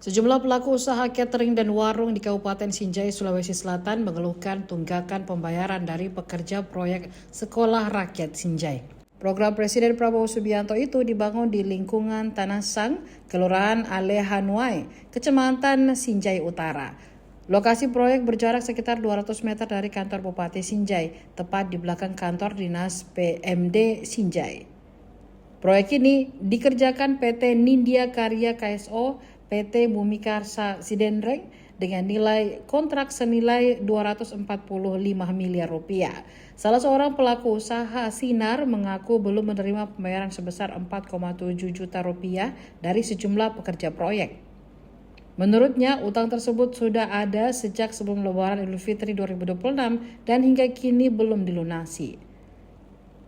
Sejumlah pelaku usaha catering dan warung di Kabupaten Sinjai, Sulawesi Selatan mengeluhkan tunggakan pembayaran dari pekerja proyek Sekolah Rakyat Sinjai. Program Presiden Prabowo Subianto itu dibangun di lingkungan Tanah Sang, Kelurahan Alehanuai, Kecamatan Sinjai Utara. Lokasi proyek berjarak sekitar 200 meter dari kantor Bupati Sinjai, tepat di belakang kantor Dinas PMD Sinjai. Proyek ini dikerjakan PT Nindya Karya KSO, PT Bumikarsa Sidenreng dengan nilai kontrak senilai 245 miliar rupiah. Salah seorang pelaku usaha Sinar mengaku belum menerima pembayaran sebesar 4,7 juta rupiah dari sejumlah pekerja proyek. Menurutnya, utang tersebut sudah ada sejak sebelum Lebaran Idul Fitri 2026 dan hingga kini belum dilunasi.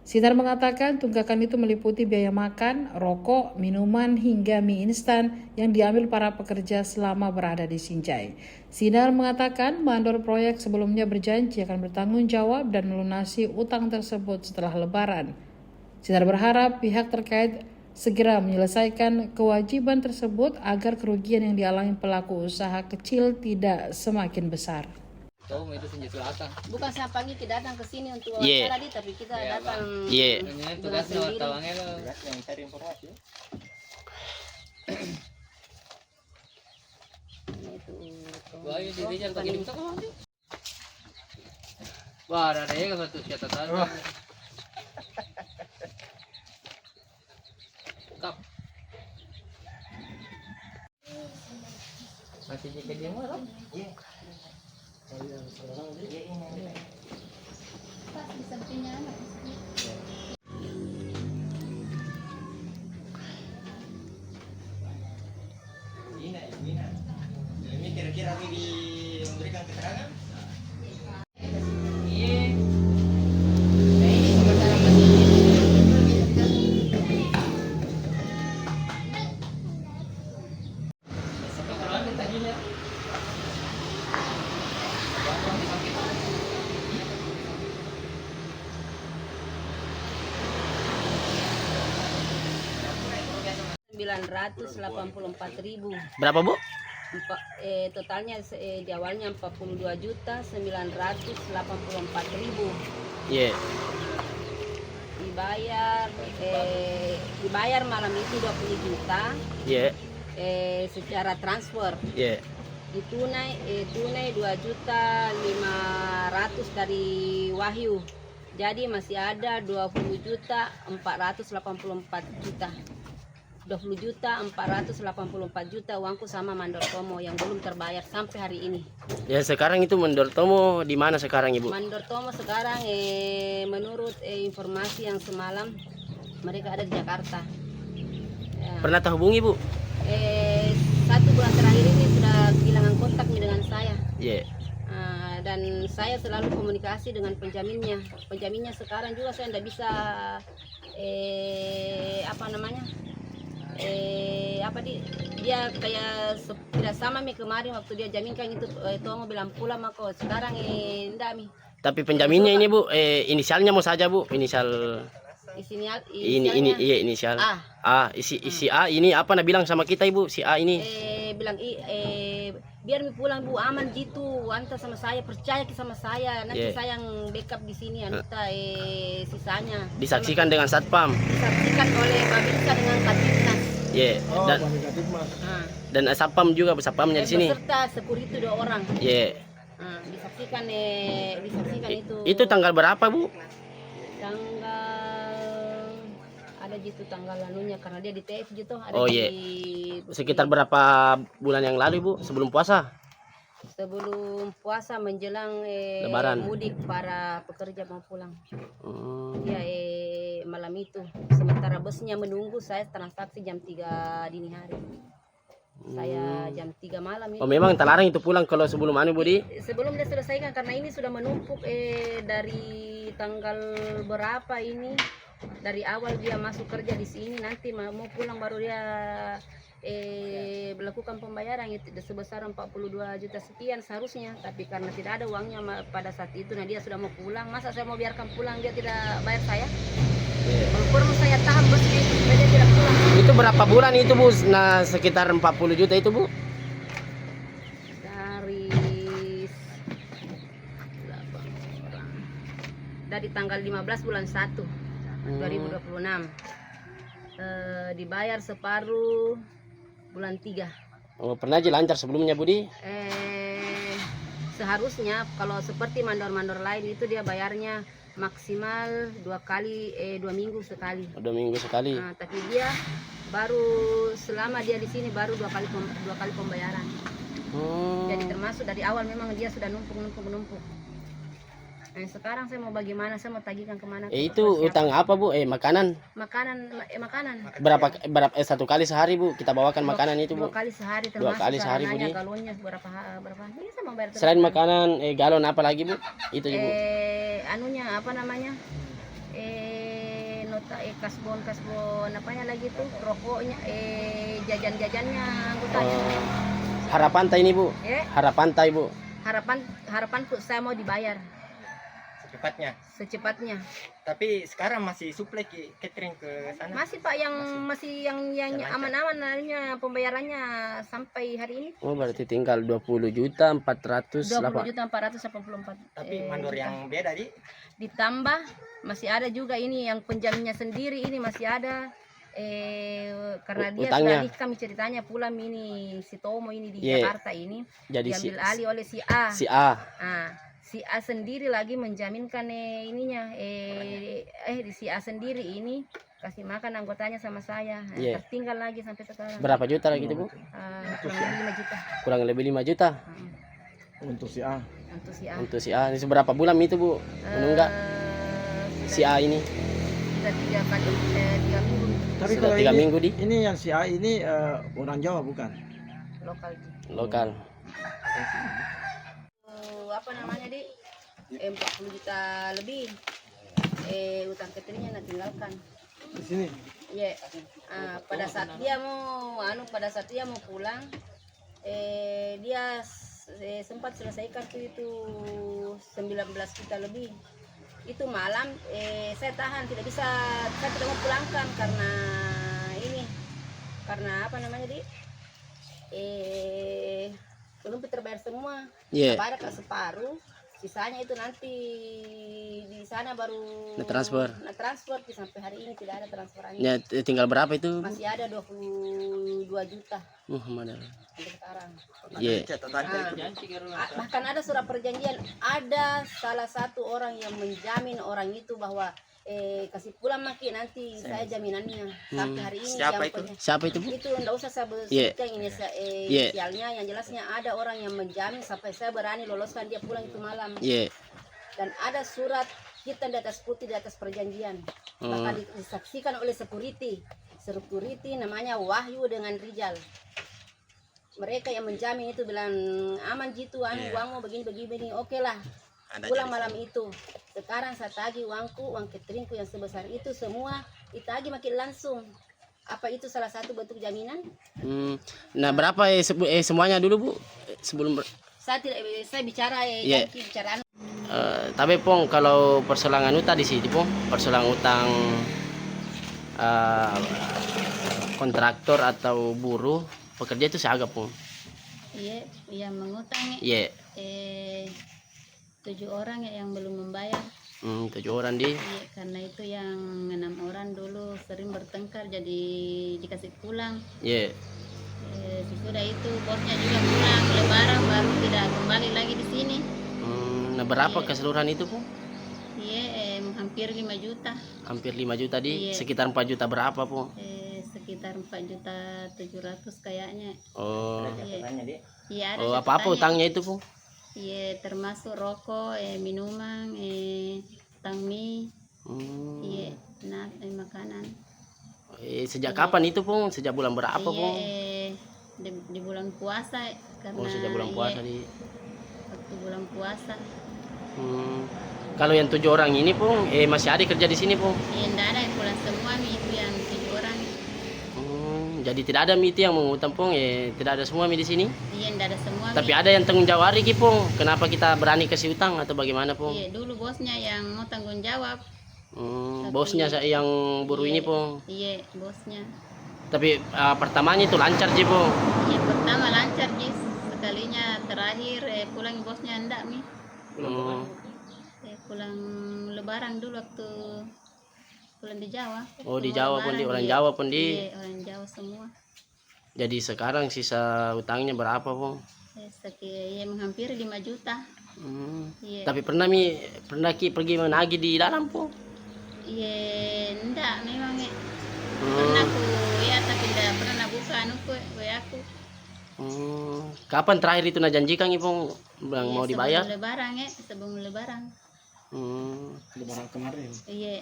Sinar mengatakan tunggakan itu meliputi biaya makan, rokok, minuman, hingga mie instan yang diambil para pekerja selama berada di Sinjai. Sinar mengatakan mandor proyek sebelumnya berjanji akan bertanggung jawab dan melunasi utang tersebut setelah Lebaran. Sinar berharap pihak terkait segera menyelesaikan kewajiban tersebut agar kerugian yang dialami pelaku usaha kecil tidak semakin besar. Itu Sinjai Selatan. Bukan saya panggil kita datang ke sini untuk wawancara tadi, tapi kita datang. Ini tugasnya wartawannya lo. Yang cari informasi. Wah, ini dirinya pakai dimsak apa sih? Wah, ada ya satu catatan. Kap. Masih jika dia mau? Iya. Pas di sampingnya anak. Ini kira-kira memberikan keterangan? Rp984.000. Berapa, Bu? Totalnya di awalnya 42.984.000. Iya. Dibayar malam itu 20 juta. Iya. Secara transfer. Iya. Tunai 2.500.000 dari Wahyu. Jadi masih ada 20.484.000 uangku sama Mandor Tomo yang belum terbayar sampai hari ini. Ya, sekarang itu Mandor Tomo di mana sekarang, Ibu? Mandor Tomo sekarang menurut informasi yang semalam mereka ada di Jakarta. Ya. Pernah terhubungi, Bu? 1 bulan terakhir ini sudah kehilangan kontak dengan saya. Iya. Dan saya selalu komunikasi dengan penjaminnya. Penjaminnya sekarang juga saya tidak bisa dia kayak tidak sama kemarin waktu dia jaminkan itu Tomo bilang pulang mako sekarang enggak mi. Tapi penjaminnya ini, Bu, inisialnya mau saja, Bu, inisial ini iya inisial isi A ini apa nak bilang sama kita, Ibu, si A ini bilang biar pulang Bu, aman gitu, anta sama saya, percaya sama saya, nanti saya yang backup di sini, anta sisanya disaksikan dengan satpam, disaksikan oleh Babinsa dengan Kadipnas. Dan satpam juga, satpamnya di sini beserta security 2 orang. Disaksikan itu. Itu tanggal berapa, Bu? Ada gitu tanggal lalunya karena dia di TF gitu. Sekitar berapa bulan yang lalu, Bu, sebelum puasa? Sebelum puasa menjelang Lebaran. Mudik para pekerja mau pulang. Ya malam itu sementara busnya menunggu, saya transaksi jam 3 dini hari. Saya jam 3 malam ini. Oh, memang terlarang itu pulang kalau sebelum Budi? Sebelum dia selesaikan karena ini sudah menumpuk dari tanggal berapa ini. Dari awal dia masuk kerja di sini, nanti mau pulang baru dia melakukan pembayaran itu sebesar 42 juta sekian seharusnya, tapi karena tidak ada uangnya pada saat itu, nah dia sudah mau pulang. Masa saya mau biarkan pulang dia tidak bayar saya? Walaupun saya tahan bosnya itu supaya dia tidak pulang. Itu berapa bulan itu, Bu? Nah, sekitar 40 juta itu, Bu? dari tanggal 15 bulan 1 2026. Dibayar separuh bulan 3. Oh, pernah aja lancar sebelumnya Budi? Seharusnya kalau seperti mandor-mandor lain itu dia bayarnya maksimal 2 minggu sekali. 2 minggu sekali. Nah, tapi dia baru selama dia di sini baru dua kali pembayaran. Jadi termasuk dari awal memang dia sudah numpuk. Nah, sekarang saya mau bagaimana? Saya mau tagihkan kemana? Itu utang apa Bu? Makanan. Makanan. Berapa satu kali sehari Bu? Kita bawakan makanan itu Bu. 2 kali sehari Dua termasuk kali sehari Budi. galonnya berapa? Ini saya mau bayar. Selain makanan, galon apa lagi Bu? Itu Ibu. Anunya apa namanya? Nota kasbon apanya lagi tuh? Rokoknya, jajan-jajannya anggotanya. Harapantai ini Bu. Harapantai Bu. Harapanku saya mau dibayar secepatnya. Tapi sekarang masih suplai catering ke sana. Masih Pak, yang masih yang aman-aman nanya pembayarannya sampai hari ini. Oh, berarti tinggal 20.484. Tapi mandor yang beda ditambah masih ada juga ini yang penjaminnya sendiri ini masih ada. Karena dia utangnya. sudah kami ceritanya pulang ini si Tomo ini di Jakarta ini jadi diambil alih oleh si A. Si A sendiri lagi menjaminkan ininya di si A sendiri ini kasih makan anggotanya sama saya. Tertinggal lagi sampai sekarang. Berapa juta lagi itu Bu? Kurang lebih 5 juta. Kurang lebih 5 juta. Untuk si A. Untuk si A. Ini seberapa bulan itu Bu? Menunggak si A ini? Sudah 3 minggu. Tapi sudah kalau 3 minggu di? Ini yang si A ini orang Jawa bukan? Lokal. Apa namanya 40 juta lebih utang cateringnya nak tinggalkan Di sini. pada saat dia mau pulang dia sempat selesaikan itu 19 juta lebih. Itu malam saya tahan, saya tidak mau pulangkan karena apa namanya belum terbayar semua. Bayar ke separuh, sisanya itu nanti di sana baru transfer sampai hari ini tidak ada transferannya. Ya, tinggal berapa itu? Masih ada 22 juta. Sampai sekarang. Bahkan ada surat perjanjian, ada salah satu orang yang menjamin orang itu bahwa kasih pulang maki nanti saya jaminannya sampai hari ini. Siapa itu Bu? Itu enggak usah saya sebutkan inisialnya, yang jelasnya ada orang yang menjamin sampai saya berani loloskan dia pulang itu malam. Dan ada surat hitam di atas putih di atas perjanjian. Bahkan disaksikan oleh security namanya Wahyu dengan Rijal. Mereka yang menjamin itu bilang aman gitu, uangmu begini, oke lah. Pulang malam itu. Sekarang saya tagih uang cateringku yang sebesar itu semua ditagih makin langsung. Apa itu salah satu bentuk jaminan? Nah, berapa semuanya dulu Bu? Sebelum saya bicara bicaraan. Tapi Pong, kalau persoalan utang di sini Pong, persoalan utang kontraktor atau buruh pekerja itu seagap Pong. Yang mengutang 7 orang yang belum membayar. 7 orang di. Karena itu yang 6 orang dulu sering bertengkar jadi dikasih pulang. Sesudah itu bosnya juga pulang lebaran baru tidak kembali lagi di sini. Nah, berapa keseluruhan itu Pung? Hampir 5 juta. Hampir 5 juta di. Sekitar 4 juta berapa Pung? Sekitar 4.700.000 kayaknya. Ada apa-apa utangnya itu Pung? Termasuk rokok, minuman, utang mie, makanan. Sejak kapan itu Pung? Sejak bulan berapa Pung? Di bulan puasa karena sejak bulan puasa waktu bulan puasa. Kalau yang 7 orang ini Pung, masih ada kerja di sini Pung? Tidak ada, pulang semua itu yang 7 orang. Jadi tidak ada mie yang mengutang Pung, tidak ada semua mie di sini? Tidak ada semua. Tapi ada yang tanggung jawab Riki Pung. Kenapa kita berani kasih utang atau bagaimana Pung? Dulu bosnya yang mau tanggung jawab. Bosnya yang buruh ini Pung? Bosnya. Tapi pertamanya itu lancar Ji Pung? Pertama lancar Ji. Sekalinya terakhir pulang bosnya enggak mi. pulang lebaran dulu waktu pulang di Jawa. Oh, di Semua Jawa pun di lebaran, orang iya. Jawa pun di. Iya, orang Jawa semua. Jadi sekarang sisa utangnya berapa, Pong? Ya, menghampiri 5 juta. Iya. Tapi pernah Ki pergi menagih di dalam, Pong? Iya, enggak memang ya. Pernah aku ya, tapi enggak pernah buka aku. Kapan terakhir itu janjikan Ipong bilang mau dibayar? Sebelum lebaran. Lebaran kemarin. Iya,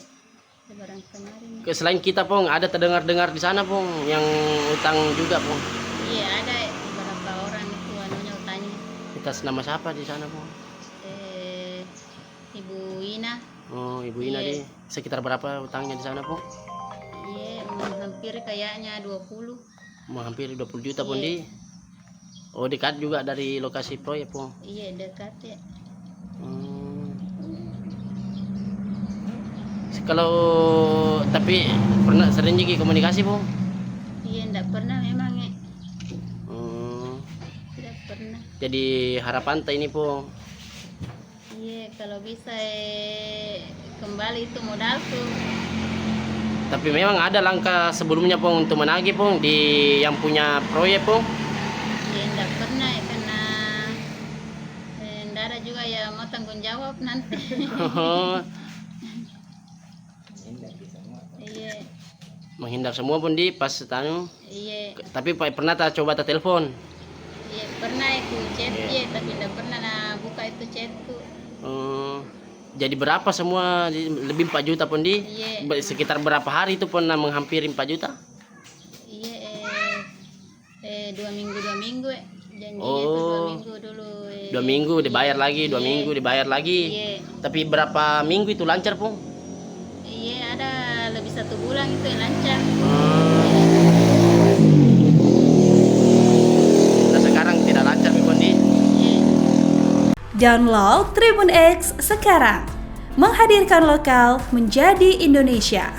lebaran kemarin. Selain kita, Pong, ada terdengar-dengar di sana, Pong, yang utang juga, Pong. Iya, ada beberapa orang itu anunya utangnya. Atas nama siapa di sana, Pong? Ibu Ina. Oh, Ibu Ina Iya. di sekitar berapa utangnya di sana, Pong? Iya, hampir kayaknya 20. Mau hampir 20 juta, Pong, Iya. di. Oh, dekat juga dari lokasi proyek, Pong. Iya, dekat ya. Kalau tapi pernah sering juga komunikasi, Pong? Iya, enggak pernah memang ya. Tidak pernah. Jadi harapan ini, Pong. Iya, kalau bisa kembali itu modalku. Tapi memang ada langkah sebelumnya, Pong, untuk menagih, Pong, di yang punya proyek, Pong. Iya, enggak pernah ya, karena enggak ada juga ya mau tanggung jawab nanti. Iya. Menghindar semua, Pong, di pas tanu. Iya. Tapi pernah coba telepon. Iya, pernah aku chat dia, tapi enggak pernah buka itu chatku. Jadi berapa semua? Lebih 4 juta, Pong, di. Iya. Sekitar berapa hari itu pernah menghampiri 4 juta? Iya, 2 minggu ya. Janjinya itu 2 minggu dulu. 2 minggu dibayar lagi, 2 minggu dibayar lagi. Iya. Tapi berapa minggu itu lancar, Pong? Iya, ada lebih 1 bulan itu yang lancar. Nah, sekarang tidak lancar, Pong, di. Download Tribun X sekarang, menghadirkan lokal menjadi Indonesia.